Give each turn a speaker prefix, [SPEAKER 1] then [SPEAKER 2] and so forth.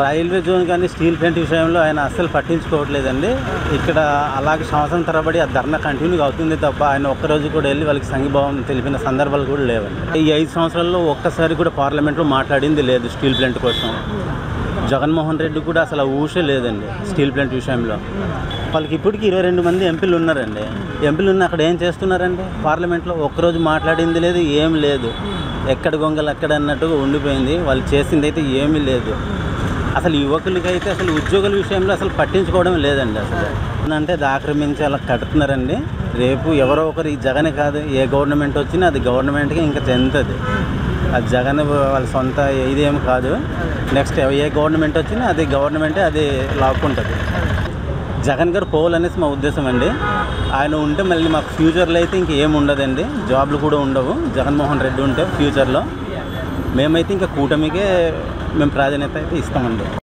[SPEAKER 1] Railway zone కానీ steel plant విషయంలో ఆయన అస్సలు పట్టించుకోవట్లేదండి. ఇక్కడ అలాగే సంవత్సరం తరబడి ఆ ధర్నా కంటిన్యూగా అవుతుంది తప్ప ఆయన ఒక్కరోజు కూడా వెళ్ళి వాళ్ళకి సంఘీభావం తెలిపిన సందర్భాలు కూడా లేవండి. ఈ 5 సంవత్సరాల్లో ఒక్కసారి కూడా పార్లమెంట్లో మాట్లాడింది లేదు స్టీల్ ప్లాంట్ కోసం. జగన్మోహన్ రెడ్డి కూడా అసలు ఊసే లేదండి స్టీల్ ప్లాంట్ విషయంలో. వాళ్ళకి ఇప్పటికీ 22 మంది ఎంపీలు ఉన్నారండి. ఎంపీలు ఉన్న అక్కడ ఏం చేస్తున్నారండి? పార్లమెంట్లో ఒక్కరోజు మాట్లాడింది లేదు, ఏం లేదు. ఎక్కడ గొంగలు అక్కడ అన్నట్టుగా ఉండిపోయింది. వాళ్ళు చేసింది అయితే ఏమీ లేదు. అసలు యువకులకైతే అసలు ఉద్యోగుల విషయంలో అసలు పట్టించుకోవడం లేదండి. అసలు అంటే అది ఆక్రమించి అలా కడుతున్నారండి. రేపు ఎవరో ఒకరు, ఈ జగనే కాదు, ఏ గవర్నమెంట్ వచ్చినా అది గవర్నమెంట్కి ఇంకా చెందుతుంది. అది జగన్ వాళ్ళ సొంత ఇదేం కాదు. నెక్స్ట్ ఏ గవర్నమెంట్ వచ్చినా అది గవర్నమెంటే అది లాక్కుంటుంది. జగన్ గారు పోవాలనేసి మా ఉద్దేశం అండి. ఆయన ఉంటే మళ్ళీ మాకు ఫ్యూచర్లో అయితే ఇంకేం ఉండదండి. జాబ్లు కూడా ఉండవు జగన్మోహన్ రెడ్డి ఉంటే ఫ్యూచర్లో. మేమైతే ఇంకా కూటమికే మేము ప్రాధాన్యత అయితే ఇస్తామండి.